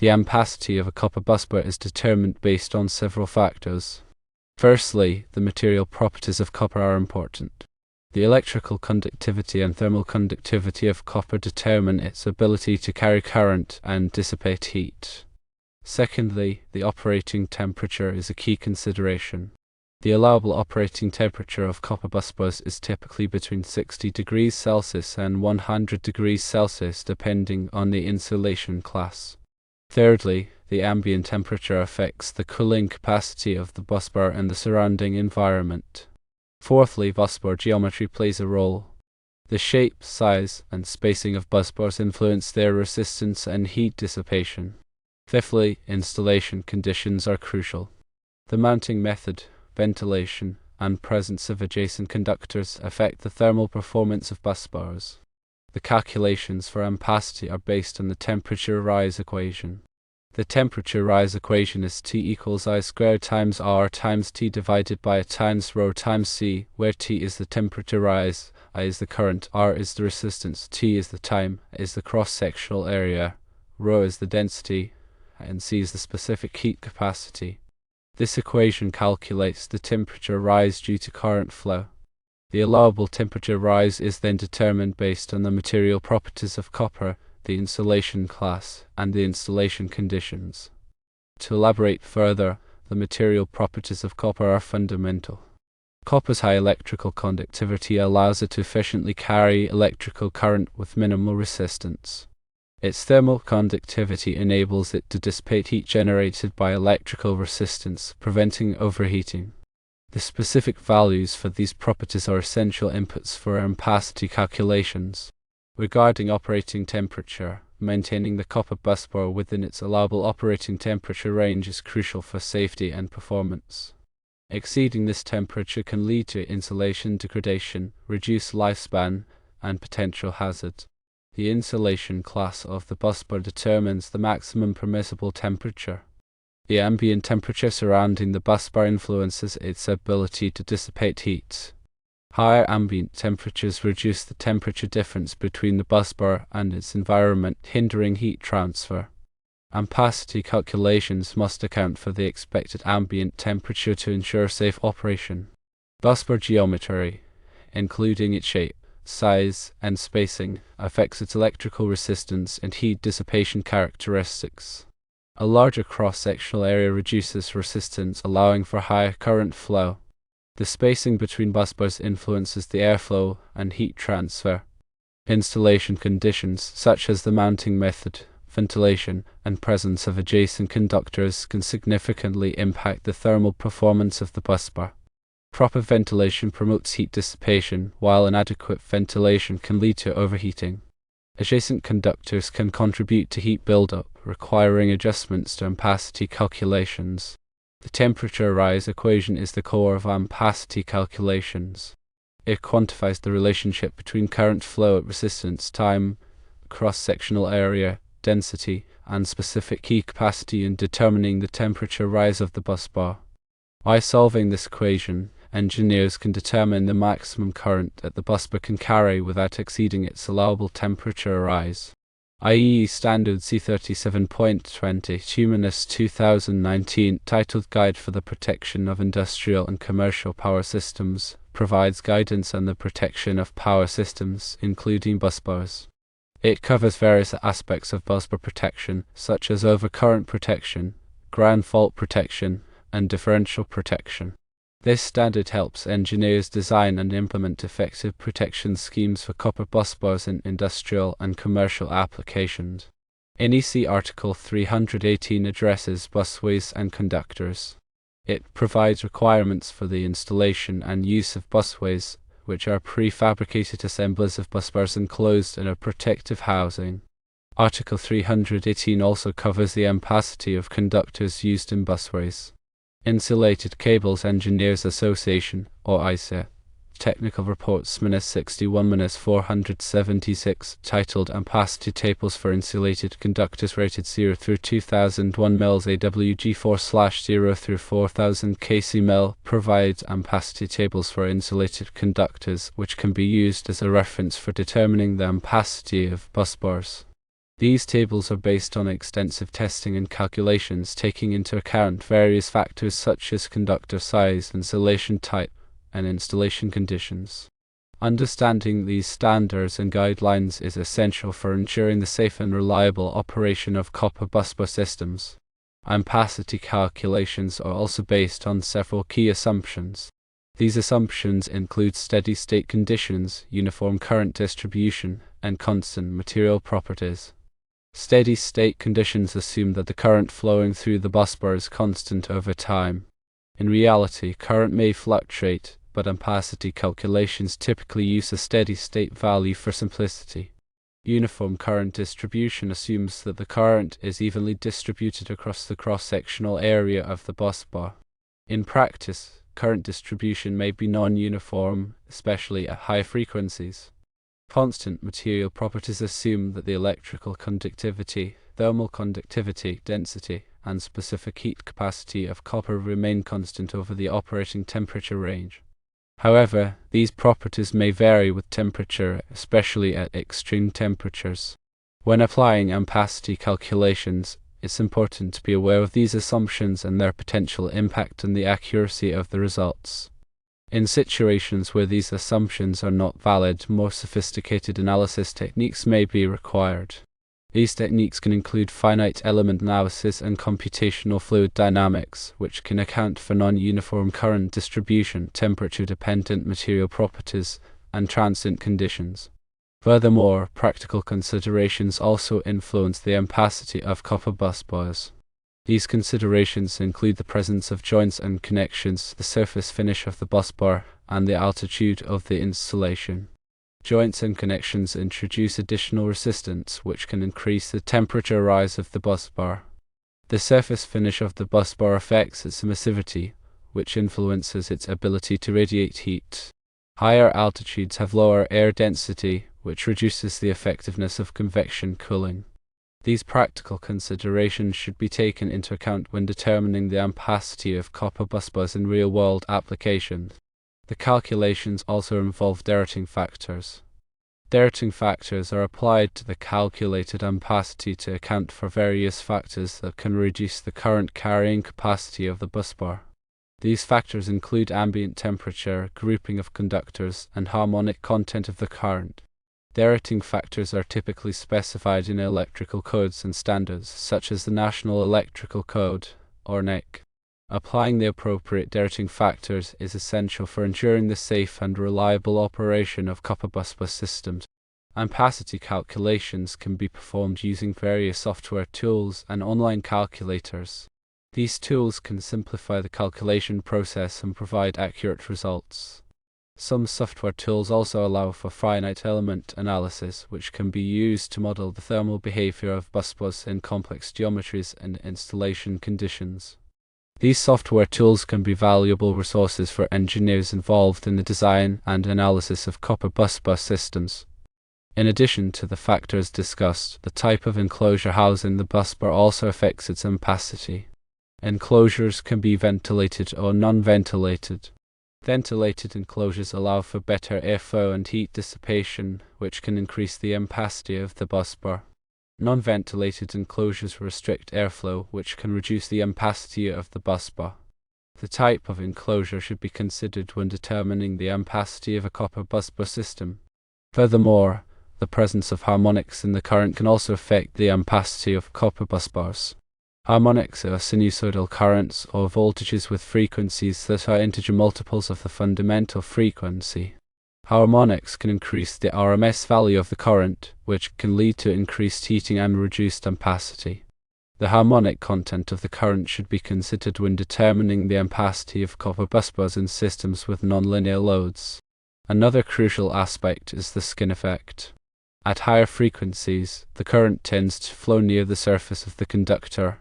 The ampacity of a copper busbar is determined based on several factors. Firstly, the material properties of copper are important. The electrical conductivity and thermal conductivity of copper determine its ability to carry current and dissipate heat. Secondly, the operating temperature is a key consideration. The allowable operating temperature of copper busbars is typically between 60 degrees Celsius and 100 degrees Celsius depending on the insulation class. Thirdly, the ambient temperature affects the cooling capacity of the busbar and the surrounding environment. Fourthly, busbar geometry plays a role. The shape, size, and spacing of busbars influence their resistance and heat dissipation. Fifthly, installation conditions are crucial. The mounting method, ventilation, and presence of adjacent conductors affect the thermal performance of busbars. The calculations for ampacity are based on the temperature rise equation. The temperature rise equation is T equals I squared times R times T divided by times rho times C, where T is the temperature rise, I is the current, R is the resistance, T is the time, is the cross-sectional area, rho is the density, and C is the specific heat capacity. This equation calculates the temperature rise due to current flow. The allowable temperature rise is then determined based on the material properties of copper, the insulation class, and the installation conditions. To elaborate further, the material properties of copper are fundamental. Copper's high electrical conductivity allows it to efficiently carry electrical current with minimal resistance. Its thermal conductivity enables it to dissipate heat generated by electrical resistance, preventing overheating. The specific values for these properties are essential inputs for ampacity calculations. Regarding operating temperature, maintaining the copper busbar within its allowable operating temperature range is crucial for safety and performance. Exceeding this temperature can lead to insulation degradation, reduced lifespan, and potential hazard. The insulation class of the busbar determines the maximum permissible temperature. The ambient temperature surrounding the busbar influences its ability to dissipate heat. Higher ambient temperatures reduce the temperature difference between the busbar and its environment, hindering heat transfer. Ampacity calculations must account for the expected ambient temperature to ensure safe operation. Busbar geometry, including its shape, size, and spacing, affects its electrical resistance and heat dissipation characteristics. A larger cross-sectional area reduces resistance, allowing for higher current flow. The spacing between busbars influences the airflow and heat transfer. Installation conditions, such as the mounting method, ventilation, and presence of adjacent conductors, can significantly impact the thermal performance of the busbar. Proper ventilation promotes heat dissipation, while inadequate ventilation can lead to overheating. Adjacent conductors can contribute to heat buildup, requiring adjustments to ampacity calculations. The temperature rise equation is the core of ampacity calculations. It quantifies the relationship between current flow at resistance, time, cross-sectional area, density, and specific heat capacity in determining the temperature rise of the busbar. By solving this equation, engineers can determine the maximum current that the busbar can carry without exceeding its allowable temperature rise. IEEE Standard C37.20 2019 titled Guide for the Protection of Industrial and Commercial Power Systems provides guidance on the protection of power systems, including busbars. It covers various aspects of busbar protection, such as overcurrent protection, ground fault protection, and differential protection. This standard helps engineers design and implement effective protection schemes for copper busbars in industrial and commercial applications. NEC Article 318 addresses busways and conductors. It provides requirements for the installation and use of busways, which are prefabricated assemblies of busbars enclosed in a protective housing. Article 318 also covers the ampacity of conductors used in busways. Insulated Cables Engineers Association, or ISA, Technical Reports -61-476, titled Ampacity Tables for Insulated Conductors rated 0 through 2001 mils AWG4/0 through 4000 kc mil, provides ampacity tables for insulated conductors, which can be used as a reference for determining the ampacity of busbars. These tables are based on extensive testing and calculations taking into account various factors such as conductor size, insulation type, and installation conditions. Understanding these standards and guidelines is essential for ensuring the safe and reliable operation of copper busbar systems. Ampacity calculations are also based on several key assumptions. These assumptions include steady-state conditions, uniform current distribution, and constant material properties. Steady-state conditions assume that the current flowing through the busbar is constant over time. In reality, current may fluctuate, but ampacity calculations typically use a steady-state value for simplicity. Uniform current distribution assumes that the current is evenly distributed across the cross-sectional area of the busbar. In practice, current distribution may be non-uniform, especially at high frequencies. Constant material properties assume that the electrical conductivity, thermal conductivity, density, and specific heat capacity of copper remain constant over the operating temperature range. However, these properties may vary with temperature, especially at extreme temperatures. When applying ampacity calculations, it's important to be aware of these assumptions and their potential impact on the accuracy of the results. In situations where these assumptions are not valid, more sophisticated analysis techniques may be required. These techniques can include finite element analysis and computational fluid dynamics, which can account for non-uniform current distribution, temperature-dependent material properties, and transient conditions. Furthermore, practical considerations also influence the ampacity of copper busbars. These considerations include the presence of joints and connections, the surface finish of the busbar, and the altitude of the installation. Joints and connections introduce additional resistance, which can increase the temperature rise of the busbar. The surface finish of the busbar affects its emissivity, which influences its ability to radiate heat. Higher altitudes have lower air density, which reduces the effectiveness of convection cooling. These practical considerations should be taken into account when determining the ampacity of copper busbars in real-world applications. The calculations also involve derating factors. Derating factors are applied to the calculated ampacity to account for various factors that can reduce the current carrying capacity of the busbar. These factors include ambient temperature, grouping of conductors, and harmonic content of the current. Derating factors are typically specified in electrical codes and standards, such as the National Electrical Code, or NEC. Applying the appropriate derating factors is essential for ensuring the safe and reliable operation of copper busbar systems. Ampacity calculations can be performed using various software tools and online calculators. These tools can simplify the calculation process and provide accurate results. Some software tools also allow for finite element analysis, which can be used to model the thermal behavior of busbars in complex geometries and installation conditions. These software tools can be valuable resources for engineers involved in the design and analysis of copper busbar systems. In addition to the factors discussed, the type of enclosure housing the busbar also affects its ampacity. Enclosures can be ventilated or non-ventilated. Ventilated enclosures allow for better airflow and heat dissipation, which can increase the ampacity of the busbar. Non-ventilated enclosures restrict airflow, which can reduce the ampacity of the busbar. The type of enclosure should be considered when determining the ampacity of a copper busbar system. Furthermore, the presence of harmonics in the current can also affect the ampacity of copper busbars. Harmonics are sinusoidal currents or voltages with frequencies that are integer multiples of the fundamental frequency. Harmonics can increase the RMS value of the current, which can lead to increased heating and reduced ampacity. The harmonic content of the current should be considered when determining the ampacity of copper busbars in systems with nonlinear loads. Another crucial aspect is the skin effect. At higher frequencies, the current tends to flow near the surface of the conductor,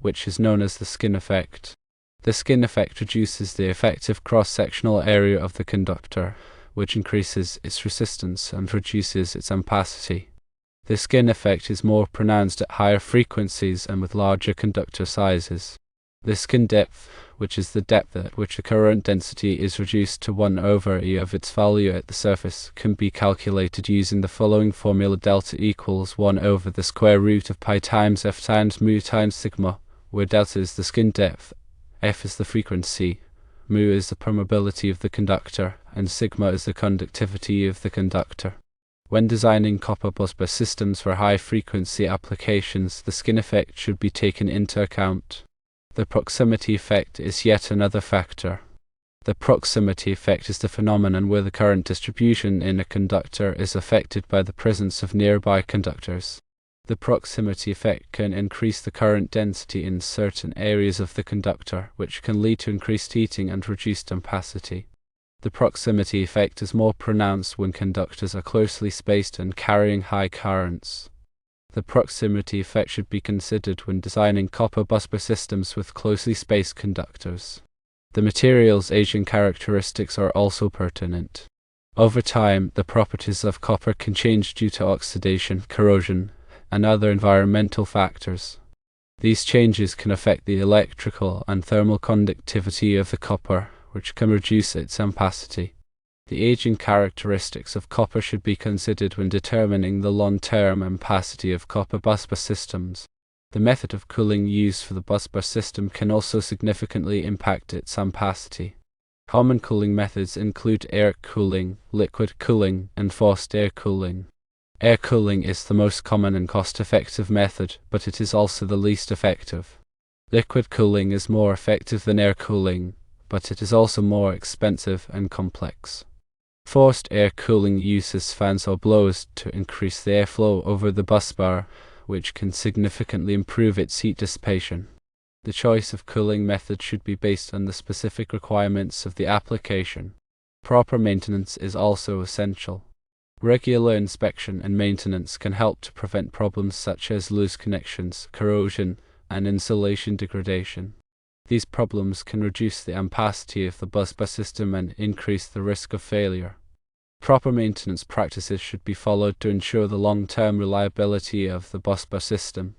which is known as the skin effect. The skin effect reduces the effective cross-sectional area of the conductor, which increases its resistance and reduces its ampacity. The skin effect is more pronounced at higher frequencies and with larger conductor sizes. The skin depth, which is the depth at which a current density is reduced to 1/E of its value at the surface, can be calculated using the following formula: delta equals 1 over the square root of pi times f times mu times sigma, where delta is the skin depth, f is the frequency, mu is the permeability of the conductor, and sigma is the conductivity of the conductor. When designing copper busbar systems for high-frequency applications, the skin effect should be taken into account. The proximity effect is yet another factor. The proximity effect is the phenomenon where the current distribution in a conductor is affected by the presence of nearby conductors. The proximity effect can increase the current density in certain areas of the conductor, which can lead to increased heating and reduced ampacity. The proximity effect is more pronounced when conductors are closely spaced and carrying high currents. The proximity effect should be considered when designing copper busbar systems with closely spaced conductors. The material's aging characteristics are also pertinent. Over time, the properties of copper can change due to oxidation, corrosion, and other environmental factors. These changes can affect the electrical and thermal conductivity of the copper, which can reduce its ampacity. The aging characteristics of copper should be considered when determining the long-term ampacity of copper busbar systems. The method of cooling used for the busbar system can also significantly impact its ampacity. Common cooling methods include air cooling, liquid cooling, and forced air cooling. Air cooling is the most common and cost-effective method, but it is also the least effective. Liquid cooling is more effective than air cooling, but it is also more expensive and complex. Forced air cooling uses fans or blows to increase the airflow over the busbar, which can significantly improve its heat dissipation. The choice of cooling method should be based on the specific requirements of the application. Proper maintenance is also essential. Regular inspection and maintenance can help to prevent problems such as loose connections, corrosion, and insulation degradation. These problems can reduce the ampacity of the busbar system and increase the risk of failure. Proper maintenance practices should be followed to ensure the long-term reliability of the busbar system.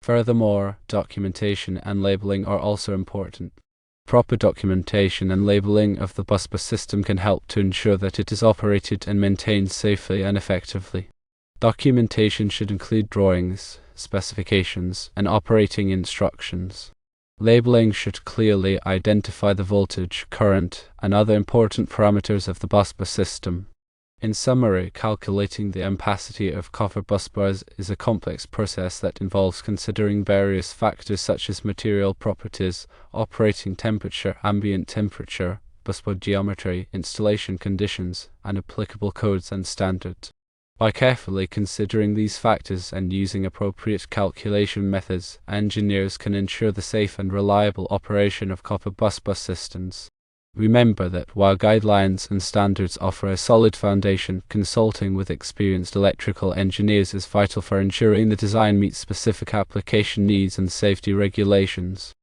Furthermore, documentation and labeling are also important. Proper documentation and labeling of the busbar system can help to ensure that it is operated and maintained safely and effectively. Documentation should include drawings, specifications, and operating instructions. Labeling should clearly identify the voltage, current, and other important parameters of the busbar system. In summary, calculating the ampacity of copper busbars is a complex process that involves considering various factors such as material properties, operating temperature, ambient temperature, busbar geometry, installation conditions, and applicable codes and standards. By carefully considering these factors and using appropriate calculation methods, engineers can ensure the safe and reliable operation of copper busbar systems. Remember that while guidelines and standards offer a solid foundation, consulting with experienced electrical engineers is vital for ensuring the design meets specific application needs and safety regulations.